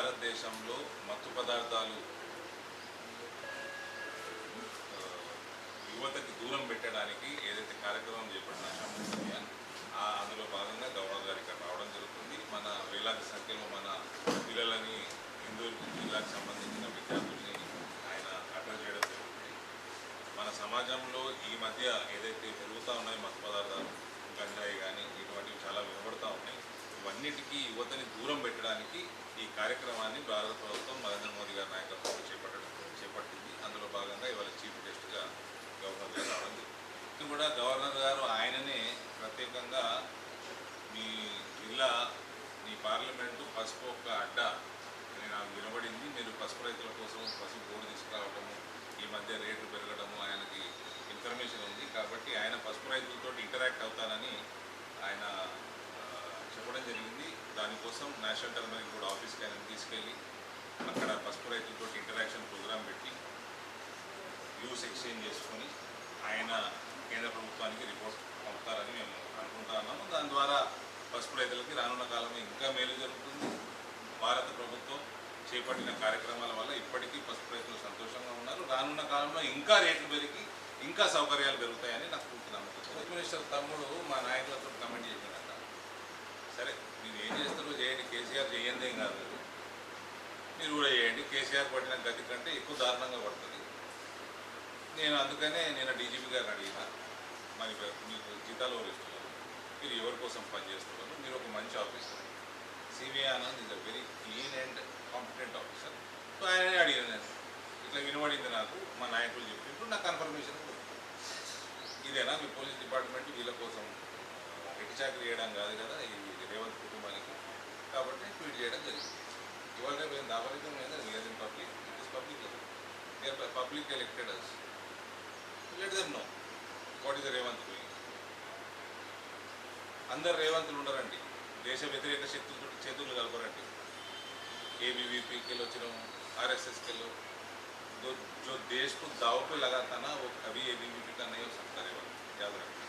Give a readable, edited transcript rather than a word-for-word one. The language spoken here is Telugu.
భారతదేశంలో మత్తు పదార్థాలు యువతకి దూరం పెట్టడానికి ఏదైతే కార్యక్రమం చేపట్టిన అందులో భాగంగా గవర్నర్ గారు ఇక్కడ రావడం జరుగుతుంది. మన వేలాది సంఖ్యలో మన పిల్లలని హిందూ జిల్లాకు సంబంధించిన విద్యార్థుల్ని ఆయన అడ్రస్ చేయడం జరుగుతుంది. మన సమాజంలో ఈ మధ్య ఏదైతే పెరుగుతూ ఉన్నాయో మత్తు పదార్థాలు, గంజాయి కానీ ఇటువంటివి చాలా వినబడుతూ ఉన్నాయి. ఇవన్నిటికీ యువతని దూరం పెట్టడానికి ఈ కార్యక్రమాన్ని భారత ప్రభుత్వం నరేంద్ర మోదీ గారి నాయకత్వంలో చేపట్టింది. అందులో భాగంగా ఇవాళ చీఫ్ గెస్ట్గా గవర్నర్ గారు రావడం జరిగింది. కూడా గవర్నర్ గారు ఆయననే ప్రత్యేకంగా మీ జిల్లా మీ పార్లమెంటు పసుపు ఒక అడ్డ అని నాకు వినబడింది, మీరు పసుపు రైతుల కోసం పసుపు బోర్డు తీసుకురావడము, ఈ మధ్య రేట్లు పెరగడము ఆయనకి ఇన్ఫర్మేషన్ ఉంది కాబట్టి ఆయన పసుపు రైతులతో ఇంటరాక్ట్ అవుతానని ఆయన చెప్పడం జరిగింది. దానికోసం నేషనల్ టర్మరిక్ బోర్డు ఆఫీస్కి ఆయన తీసుకెళ్ళి అక్కడ పసుపు రైతులతో ఇంటరాక్షన్ ప్రోగ్రాం పెట్టి వ్యూస్ ఎక్స్చేంజ్ చేసుకొని ఆయన కేంద్ర ప్రభుత్వానికి రిపోర్ట్ పంపుతారని మేము అనుకుంటా ఉన్నాము. దాని ద్వారా పసుపు రైతులకి రానున్న కాలంలో ఇంకా మేలు జరుగుతుంది. భారత ప్రభుత్వం చేపట్టిన కార్యక్రమాల వల్ల ఇప్పటికీ పసుపు రైతులు సంతోషంగా ఉన్నారు. రానున్న కాలంలో ఇంకా రేట్లు పెరిగి ఇంకా సౌకర్యాలు పెరుగుతాయని నాకు పూర్తి నమ్మకం. చీఫ్ మినిస్టర్ తమ్ముడు మా నాయకులతో కమెంట్ చేసినట్ట, సరే మీరు ఏం చేస్తారో చేయండి, కేసీఆర్ చేయందేం కాదు, మీరు కూడా చేయండి, కేసీఆర్ పడిన గతి కంటే ఎక్కువ దారుణంగా పడుతుంది. నేను అందుకనే నేను డీజీపీ గారిని అడిగిన, మరి మీకు జీతాలు ఎవరు ఇస్తున్నారు, మీరు ఎవరి కోసం పనిచేస్తున్నారు, మీరు ఒక మంచి officer, CBI Anand is a very clean and competent officer. So ఆయననే అడిగాను, నేను ఇట్లా వినబడింది నాకు, మా నాయకులు చెప్పినప్పుడు నాకు కన్ఫర్మేషన్ ఇదేనా మీ పోలీస్ డిపార్ట్మెంట్ వీళ్ళ కోసం ఎట్టి చాకరీ చేయడం కాదు కదా ఈ రేవంత్ కుటుంబానికి, కాబట్టి ట్వీట్ చేయడం జరిగింది. ఇవాళ రేపు ఏం దాపరికం లేదా we're in public, it is public, we're public elected us, let them know what is the Revanth doing. అందరు రేవంతులు ఉండరండి, దేశ వ్యతిరేక శక్తులతో చేతులు కలపరండి. ABVP के लो चलो RSS के लो जो देश को दाव पे लगाता ना वो कभी ABVP का नहीं हो सकता रेवंत, याद रखना।